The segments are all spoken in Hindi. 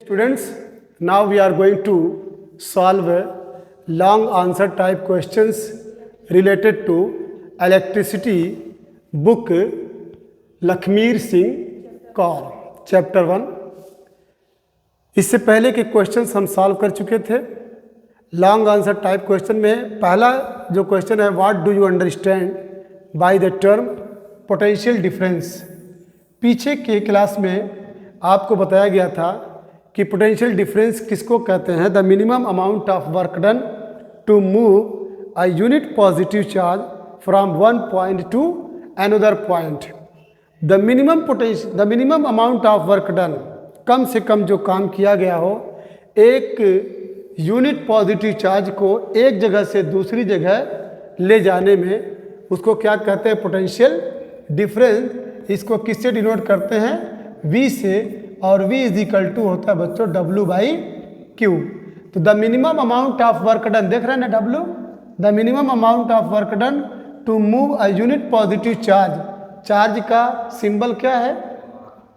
Students, now we are going to solve long answer type questions related to electricity book Lakhmir Singh Kaur chapter 1। इससे पहले के क्वेश्चंस हम सॉल्व कर चुके थे। लॉन्ग आंसर टाइप क्वेश्चन में पहला जो क्वेश्चन है, what do you understand by the term potential difference. पीछे के क्लास में आपको बताया गया था कि पोटेंशियल डिफरेंस किसको कहते हैं। The minimum amount of work done to move a unit positive charge from one point to another point. The minimum amount of work done, कम से कम जो काम किया गया हो एक यूनिट पॉजिटिव चार्ज को एक जगह से दूसरी जगह ले जाने में, उसको क्या कहते हैं, पोटेंशियल डिफरेंस। इसको किससे डिनोट करते हैं, V से, और V इज इक्वल टू होता है बच्चों W/Q। तो the minimum amount of work done, देख रहे हैं ना W, the minimum amount of work done to move a unit positive charge. Charge का सिंबल क्या है,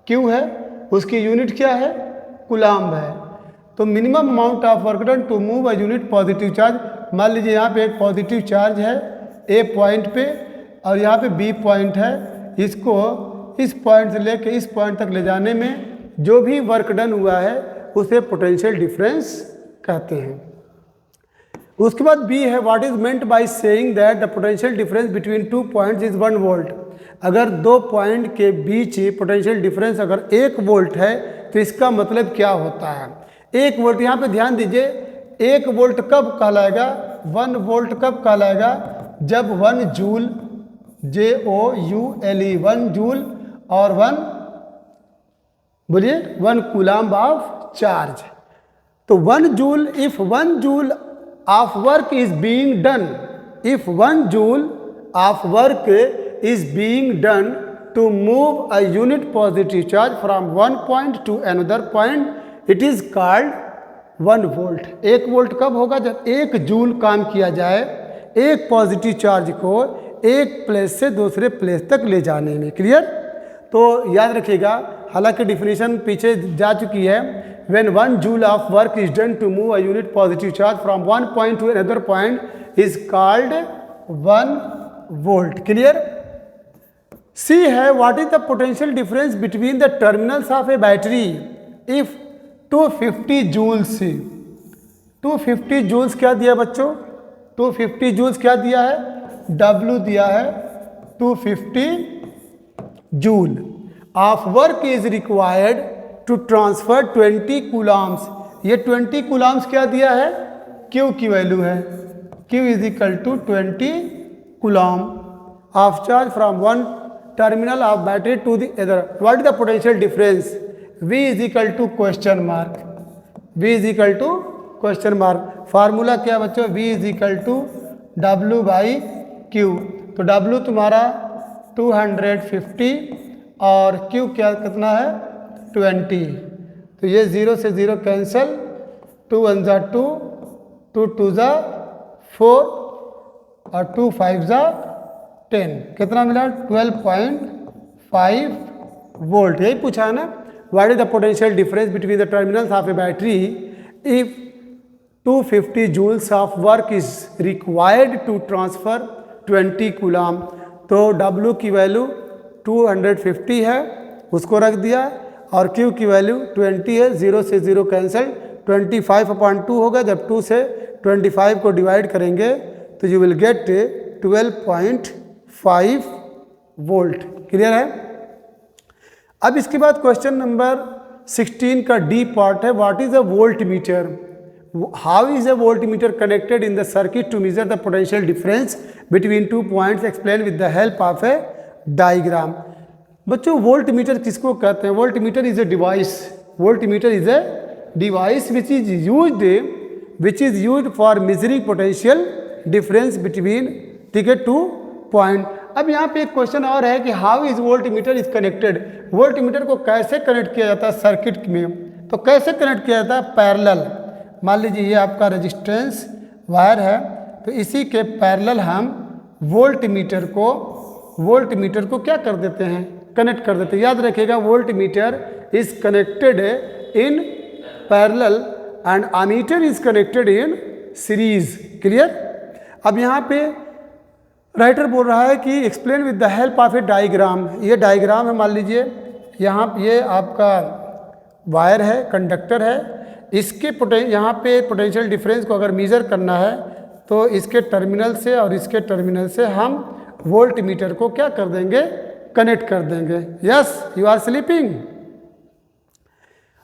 Q है, उसकी यूनिट क्या है, कूलम्ब है। तो minimum amount of work done to move a unit positive charge. मान लीजिए यहाँ पे एक पॉजिटिव चार्ज है A पॉइंट पे और यहाँ पे B पॉइंट है। इसको इस पॉइंट से लेके इस पॉइंट तक ले जाने में जो भी वर्क डन हुआ है उसे पोटेंशियल डिफरेंस कहते हैं। उसके बाद B है, what is meant by saying that the potential difference between two points is 1 volt. अगर दो पॉइंट के बीच पोटेंशियल डिफरेंस अगर 1 वोल्ट है तो इसका मतलब क्या होता है। 1 वोल्ट, यहाँ पे ध्यान दीजिए, 1 वोल्ट कब कहलाएगा, 1 वोल्ट कब कहलाएगा, जब 1 जूल, JOULE, 1 जूल और 1 बोलिए 1 कूलम्ब ऑफ चार्ज। तो 1 joule, if 1 joule of work is being done, if 1 joule of work is being done to move a unit positive charge from one point to another point, it is called 1 volt। 1 volt कब होगा, जब 1 जूल काम किया जाए एक पॉजिटिव चार्ज को एक प्लेस से दूसरे प्लेस तक ले जाने में। क्लियर। तो याद रखिएगा, हालांकि डिफिनीशन पीछे जा चुकी है। when 1 joule of work is done to move a unit positive charge from one point to another point is called 1 volt। Clear. C है, what is the potential difference between the terminals of a battery if 250 joules. 250 joules क्या दिया बच्चों, 250 जूल्स क्या दिया है, W दिया है 250 joule of work is required to transfer 20 coulombs. ये 20 कूलम्स क्या दिया है, Q की वैल्यू है, Q is equal to 20 coulomb of charge from one terminal of battery to the other। what is the potential difference, V is equal to question mark, V is equal to question mark। Formula क्या बच्चों, V is equal to W/Q। तो W तुम्हारा 250 और Q क्या कितना है, 20। तो ये 0 से 0 कैंसिल, 2 1 जा 2, 2 2 जा 4 और 2 5 जा 10, कितना मिला, 12.5 वोल्ट। यही पूछा है ना, what is the potential difference between the terminals of a battery if 250 joules of work is required to transfer 20 coulomb. तो W की वैल्यू 250 है, उसको रख दिया, और Q की वैल्यू 20 है, 0 से 0 कैंसिल, 25/2 होगा। जब 2 से 25 को डिवाइड करेंगे तो you will get 12.5 volt. Clear है। अब इसके बाद क्वेश्चन नंबर 16 का D पार्ट है, what is a volt meter. How is a volt meter connected in the circuit to measure the potential difference between two points, explain with the help of a diagram. बच्चों वोल्ट मीटर किसको कहते हैं, volt meter is a device, volt meter is a device which is used for measuring potential difference between, ठीक है, 2 पॉइंट। अब यहाँ पे एक क्वेश्चन और है कि how is volt meter is connected. Volt meter को कैसे कनेक्ट किया जाता है सर्किट में, तो कैसे कनेक्ट किया जाता है, पैरेलल। मान लीजिए ये आपका रेजिस्टेंस वायर है, तो इसी के पैरेलल हम वोल्ट मीटर को क्या कर देते हैं, कनेक्ट कर देते हैं। याद रखिएगा, volt meter is connected in parallel and ammeter is connected in series. Clear. अब यहाँ पे राइटर बोल रहा है कि explain with the help of a diagram. ये डायग्राम है, मान लीजिए यहाँ ये आपका वायर है, कंडक्टर है, इसके यहाँ पे पोटेंशियल डिफरेंस को अगर मेज़र करना है तो इसके टर्मिनल से और इसके टर्मिनल से हम वोल्ट मीटर को क्या कर देंगे, कनेक्ट कर देंगे। Yes, you are sleeping.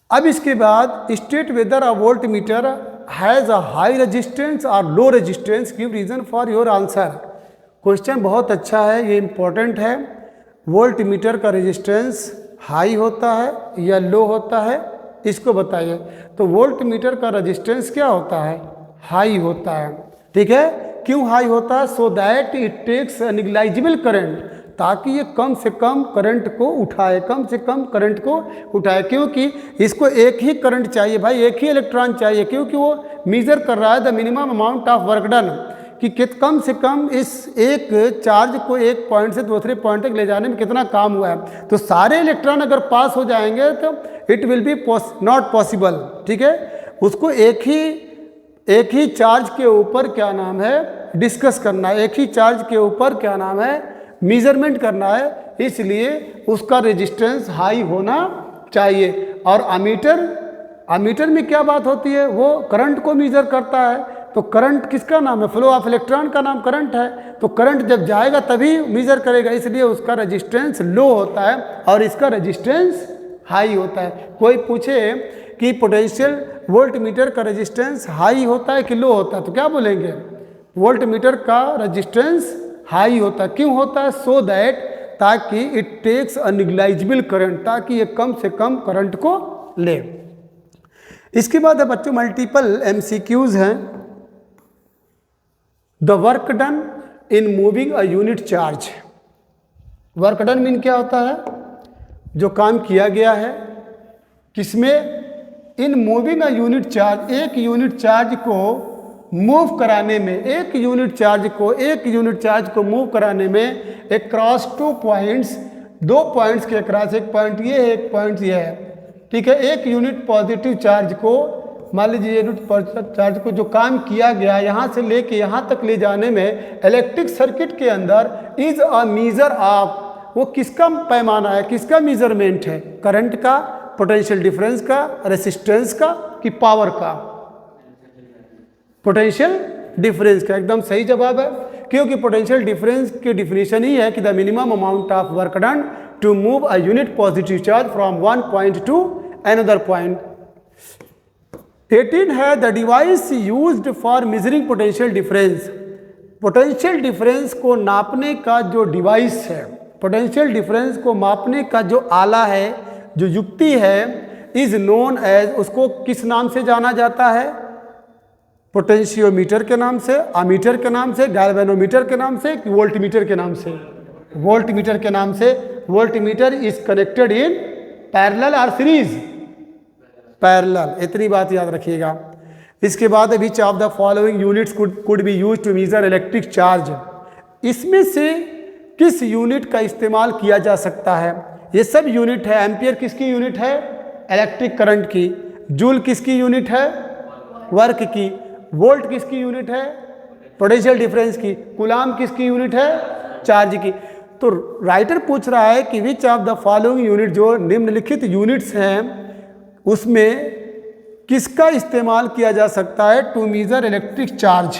अब इसके बाद state whether a volt meter has a high resistance और low resistance, give reason for your answer. Question बहुत अच्छा है, ये इंपॉर्टेंट है। वोल्ट मीटर का रेजिस्टेंस हाई होता है या लो होता है, इसको बताइए। तो वोल्ट मीटर का रेजिस्टेंस क्या होता है, हाई होता है। ठीक है, क्यों हाई होता है? So that it takes negligible current, ताकि ये कम से कम करंट को उठाए, कम से कम करंट को उठाए। क्योंकि इसको एक ही करंट चाहिए भाई, एक ही इलेक्ट्रॉन चाहिए, क्योंकि वो मेजर कर रहा है the minimum amount of work done, कि कम से कम इस एक चार्ज को एक पॉइंट से दूसरे पॉइंट तक ले जाने में कितना काम हुआ है। तो सारे इलेक्ट्रॉन अगर पास हो जाएंगे तो it will be not possible. ठीक है, उसको एक ही चार्ज के ऊपर क्या नाम है, डिस्कस करना है, एक ही चार्ज के ऊपर क्या नाम है, मेजरमेंट करना है, इसलिए उसका रेजिस्टेंस हाई होना चाहिए। और अमीटर में क्या बात होती है, वो करंट को मेजर करता है। तो करंट किसका नाम है, फ्लो ऑफ इलेक्ट्रॉन का नाम करंट है। तो करंट जब जाएगा तभी मेजर करेगा, इसलिए उसका रेजिस्टेंस लो होता है और इसका रेजिस्टेंस हाई होता है। कोई पूछे कि पोटेंशियल वोल्ट मीटर का रेजिस्टेंस हाई होता है कि लो होता है, तो क्या बोलेंगे, वोल्ट मीटर का रेजिस्टेंस हाई होता है। क्यों होता है? सो दैट, ताकि it takes a negligible current, ताकि ये कम से कम करंट को ले। इसके बाद है बच्चों मल्टीपल एमसीक्यूज हैं। The work done in moving a unit charge. Work done mean क्या होता है, जो काम किया गया है किसमें, in moving a unit charge, एक यूनिट चार्ज को मूव कराने में, एक यूनिट चार्ज को मूव कराने में अक्रॉस 2 पॉइंट्स, 2 पॉइंट्स के अक्रॉस, एक पॉइंट ये है, एक पॉइंट ये है। ठीक है, एक यूनिट पॉजिटिव चार्ज को, मान लीजिए यूनिट पॉजिटिव चार्ज को जो काम किया गया यहाँ से लेके यहाँ तक ले जाने में इलेक्ट्रिक सर्किट के अंदर इज अ मीजर ऑफ, वो किसका पैमाना है, किसका मेजरमेंट है, करंट का, पोटेंशियल डिफरेंस का, रेसिस्टेंस का, कि पावर का, पोटेंशियल डिफरेंस का। एकदम सही जवाब है, क्योंकि पोटेंशियल डिफरेंस की डिफिनीशन ही है कि the minimum amount of work done to move a unit positive charge from one point to another point. 18 है the device used for measuring potential difference. Potential difference को नापने का जो डिवाइस है, पोटेंशियल डिफरेंस को मापने का जो आला है, जो युक्ति है, इज नोन एज, उसको किस नाम से जाना जाता है, पोटेंशियोमीटर के नाम से, अमीटर के नाम से, गैल्वेनोमीटर के नाम से, कि वोल्टमीटर के नाम से, वोल्टमीटर के नाम से। Voltmeter is connected in parallel और सीरीज, पैरेलल, इतनी बात याद रखिएगा। इसके बाद which of the following units could be used to measure electric charge. इसमें से किस यूनिट का इस्तेमाल किया जा सकता है? ये सब यूनिट है। एम्पियर किसकी यूनिट है? इलेक्ट्रिक करंट की। जूल किसकी यूनिट है? वर्क की। वोल्ट किसकी यूनिट है? पोटेंशियल डिफरेंस की। कूलाम किसकी यूनिट है? चार्ज की। तो राइटर पूछ रहा है कि विच ऑफ द फॉलोइंग यूनिट, जो निम्नलिखित यूनिट्स हैं उसमें किसका इस्तेमाल किया जा सकता है to measure electric charge.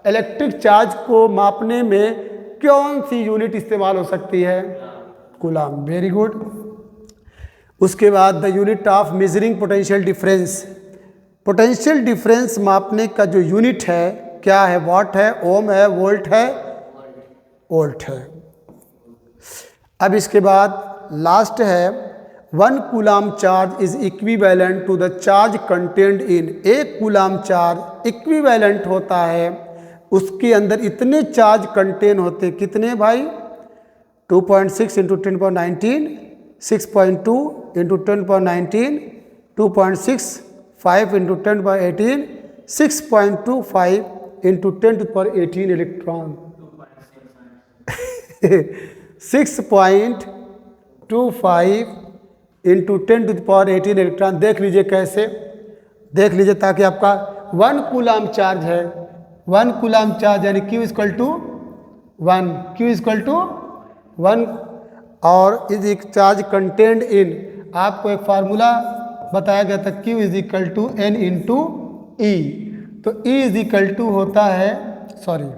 Electric charge को मापने में कौन सी यूनिट इस्तेमाल हो सकती है? कूलाम। Very good. उसके बाद the unit of measuring potential difference. Potential difference मापने का जो यूनिट है क्या है? वाट है, ओम है, वोल्ट है, वोल्ट है। अब इसके बाद लास्ट है 1 coulomb charge is equivalent to the charge content in. एक कूलाम चार्ज इक्विवेलेंट होता है, उसके अंदर इतने चार्ज कंटेन होते, कितने भाई? 2.6 into 10⁻19, 6.2 into 10⁻19, 2.65 into 10⁻18, 6.25 into 10⁻18 electron. 6.25 into 10⁻18 electron. देख लीजिए कैसे, देख लीजिए, ताकि आपका 1 कूलाम चार्ज है, 1 कूलाम चार्ज यानी Q equal to 1, Q equal to 1 और इज एक चार्ज कंटेंड इन, आपको एक फार्मूला बताया गया था Q is equal to N into e. तो E इज इक्वल टू होता है, सॉरी,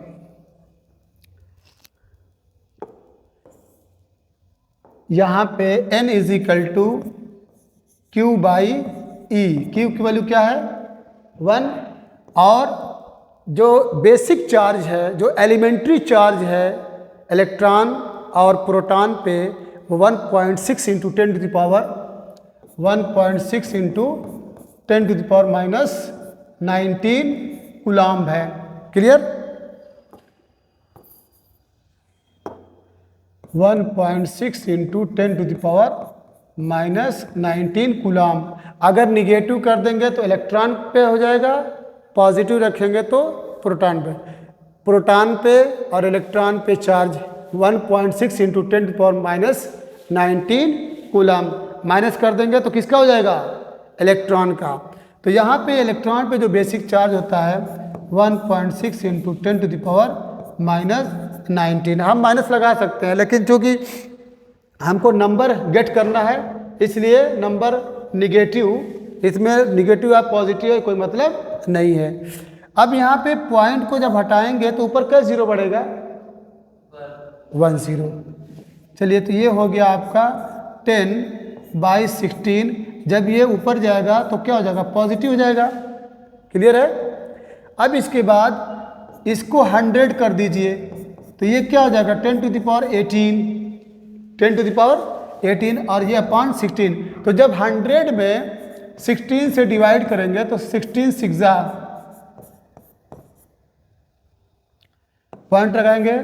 यहाँ पे N is equal to Q by e. Q की वैल्यू क्या है 1, और जो बेसिक चार्ज है, जो एलिमेंट्री चार्ज है इलेक्ट्रॉन और प्रोटॉन पे, वो 1.6 into 10 to the power 1.6 into 10 to the power minus 19 coulomb है। Clear? 1.6 into 10 to the power minus 19 coulomb. अगर निगेटिव कर देंगे तो इलेक्ट्रॉन पे हो जाएगा, पॉजिटिव रखेंगे तो प्रोटॉन पे। प्रोटॉन पे और इलेक्ट्रॉन पे charge 1.6 into 10 to the power minus 19 coulomb. Minus कर देंगे तो किसका हो जाएगा? इलेक्ट्रॉन का। तो यहाँ पे इलेक्ट्रॉन पे जो बेसिक चार्ज होता है 1.6 into 10 to the power minus 19। हम माइनस लगा सकते हैं, लेकिन चूँकि हमको नंबर गेट करना है इसलिए नंबर निगेटिव, इसमें निगेटिव या पॉजिटिव है कोई मतलब नहीं है। अब यहाँ पे पॉइंट को जब हटाएंगे तो ऊपर क्या जीरो बढ़ेगा? 1 0। चलिए, तो ये हो गया आपका 10/16। जब ये ऊपर जाएगा तो क्या हो जाएगा? पॉजिटिव हो जाएगा। क्लियर है? अब इसके बाद इसको 100 कर दीजिए तो ये क्या हो जाएगा? 10 to the power 18, 10 to the power 18 और ये अपॉन 16। तो जब 100 में 16 से डिवाइड करेंगे तो 16 6 पॉइंट लगाएंगे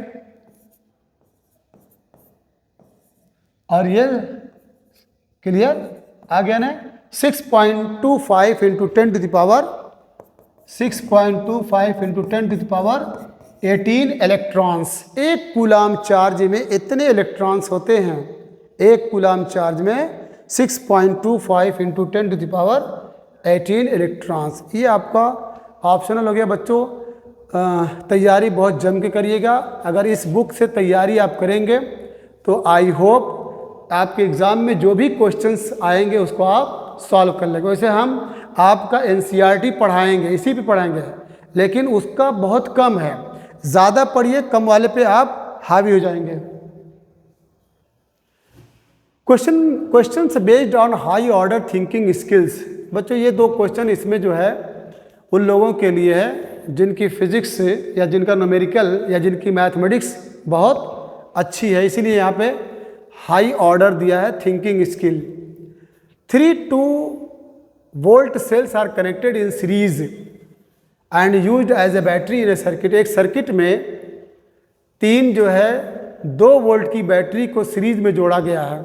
और ये क्लियर आ गया ना? 6.25 into 10 to the power 6.25 into 10 to the power 18 electrons. एक कूलाम चार्ज में इतने इलेक्ट्रॉन्स होते हैं। एक कूलाम चार्ज में 6.25 into 10 to the power 18 electrons. ये आपका ऑप्शनल हो गया बच्चों। तैयारी बहुत जम के करिएगा। अगर इस बुक से तैयारी आप करेंगे तो आई होप आपके एग्ज़ाम में जो भी क्वेश्चंस आएंगे उसको आप सॉल्व कर लेंगे। वैसे हम आपका NCERT पढ़ाएंगे, इसी पे पढ़ाएंगे, लेकिन उसका बहुत कम है। ज़्यादा पढ़िए, कम वाले पे आप हावी हो जाएंगे। Questions based on high order thinking skills. बच्चों ये 2 क्वेश्चन इसमें जो है उन लोगों के लिए है जिनकी फिजिक्स या जिनका न्यूमेरिकल या जिनकी मैथमेटिक्स बहुत अच्छी है, इसीलिए यहाँ पे हाई ऑर्डर दिया है thinking skill. 3 2-volt cells are connected in series and used as a battery in a circuit. एक सर्किट में 3 जो है 2 वोल्ट की बैटरी को सीरीज में जोड़ा गया है।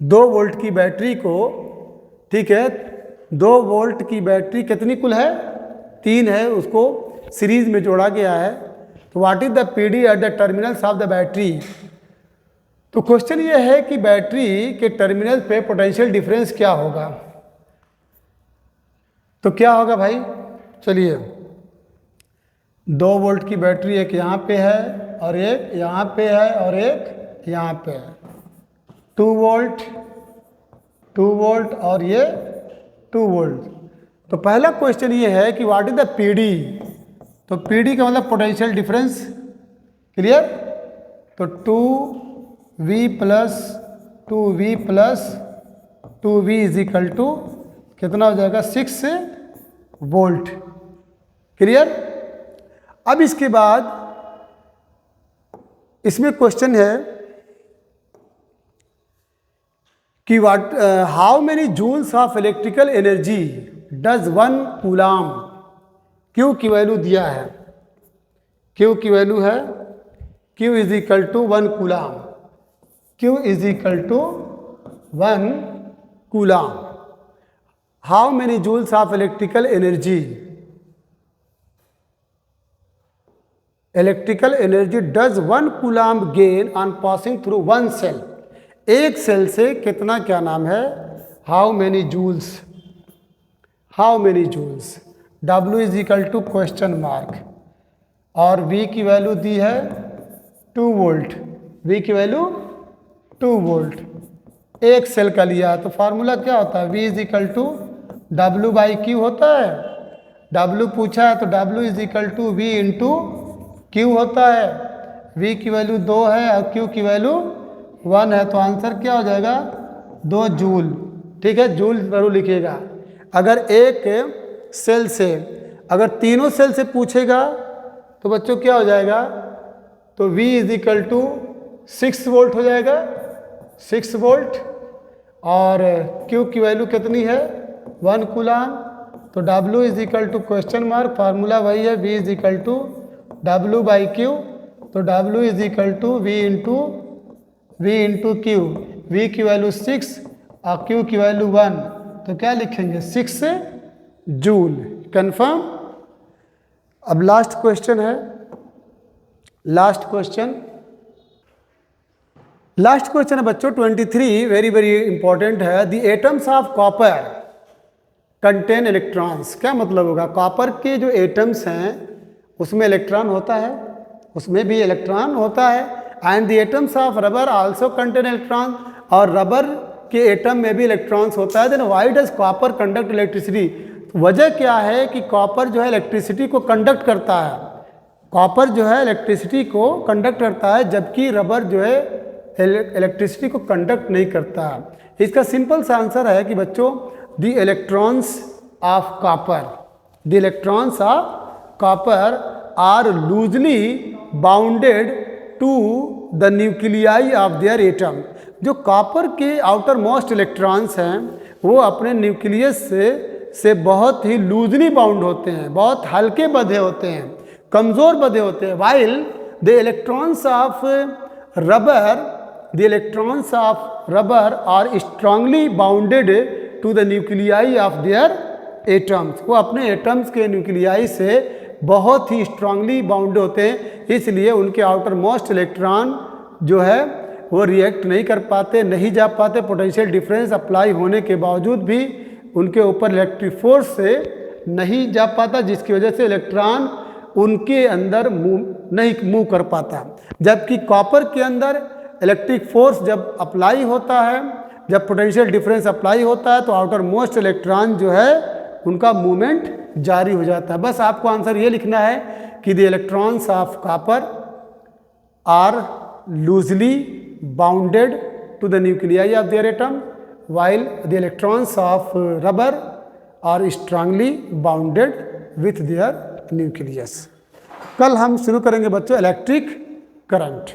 2 वोल्ट की बैटरी को, ठीक है, 2 वोल्ट की बैटरी कितनी कुल है? 3 है, उसको सीरीज में जोड़ा गया है। तो what is the PD at the terminals of the battery. तो क्वेश्चन ये है कि बैटरी के टर्मिनल पे पोटेंशियल डिफरेंस क्या होगा। तो क्या होगा भाई? चलिए, 2 वोल्ट की बैटरी एक यहाँ पे है और एक यहाँ पे है और एक यहाँ पे है। 2 वोल्ट और ये 2 वोल्ट। तो पहला क्वेश्चन ये है कि व्हाट इज द PD। तो PD का मतलब पोटेंशियल डिफरेंस। क्लियर? तो 2V plus 2V is equal to कितना हो जाएगा? 6 वोल्ट। क्लियर? अब इसके बाद इसमें क्वेश्चन है कि how many joules of electrical energy does 1 coulomb. Q की वैल्यू दिया है, Q की वैल्यू है Q is equal to 1 coulomb. Q is equal to 1 coulomb. How many joules of electrical energy, electrical energy does 1 coulomb gain on passing through 1 cell. एक सेल से कितना क्या नाम है? How many joules, how many joules, W is equal to question mark, और V की वैल्यू दी है 2 वोल्ट, V की वैल्यू 2 वोल्ट। एक सेल का लिया है तो फार्मूला क्या होता है, V is equal to W by Q होता है। W पूछा है तो W is equal to V into Q होता है। V की वैल्यू 2 है और Q की वैल्यू 1 है, तो आंसर क्या हो जाएगा 2 जूल। ठीक है, जूल जरूर लिखिएगा। अगर एक सेल से, अगर तीनों सेल से पूछेगा तो बच्चों क्या हो जाएगा, तो V is equal to 6 volt हो जाएगा, 6 वोल्ट, और Q की वैल्यू कितनी है 1 कूलाम, तो W is equal to question mark, formula वही है V is equal to W by Q, तो W is equal to V into Q. V की वैल्यू 6 और Q की वैल्यू 1, तो क्या लिखेंगे 6 जूल। कंफर्म। अब लास्ट क्वेश्चन है, लास्ट क्वेश्चन है बच्चों 23, वेरी वेरी इंपॉर्टेंट है। The atoms of copper contain electrons. क्या मतलब होगा, कॉपर के जो एटम्स हैं उसमें इलेक्ट्रॉन होता है, उसमें भी इलेक्ट्रॉन होता है। And the atoms of rubber also contain electron, और रबर के एटम में भी इलेक्ट्रॉन्स होता है। Then why does copper conduct electricity, वजह क्या है कि कॉपर जो है इलेक्ट्रिसिटी को कंडक्ट करता है, कॉपर जो है इलेक्ट्रिसिटी को कंडक्ट करता है, जबकि रबर जो है इलेक्ट्रिसिटी को कंडक्ट नहीं करता है। इसका सिंपल सा आंसर है कि बच्चों the electrons of copper, the electrons of copper are loosely bounded to the nuclei of their atom. जो कॉपर के आउटर मोस्ट इलेक्ट्रॉन्स हैं वो अपने न्यूक्लियस से बहुत ही लूजली बाउंड होते हैं, बहुत हल्के बंधे होते हैं, कमज़ोर बंधे होते हैं। While the electrons of rubber, the electrons of rubber are strongly bounded to the nuclei of their atoms. वो अपने एटम्स के न्यूक्लियाई से बहुत ही स्ट्रांगली बाउंड होते हैं, इसलिए उनके आउटर मोस्ट इलेक्ट्रॉन जो है वो रिएक्ट नहीं कर पाते, नहीं जा पाते। पोटेंशियल डिफरेंस अप्लाई होने के बावजूद भी उनके ऊपर इलेक्ट्रिक फोर्स से नहीं जा पाता, जिसकी वजह से इलेक्ट्रॉन उनके अंदर नहीं मूव कर पाता। जबकि कॉपर के अंदर इलेक्ट्रिक फोर्स जब अप्लाई होता है, जब पोटेंशियल डिफरेंस अप्लाई होता है, तो आउटर मोस्ट इलेक्ट्रॉन जो है उनका मूवमेंट जारी हो जाता है। बस आपको आंसर ये लिखना है कि the electrons of copper are loosely bounded to the nuclei of their atom, while the electrons of rubber are strongly bounded with their nucleus। कल हम शुरू करेंगे बच्चों इलेक्ट्रिक करंट।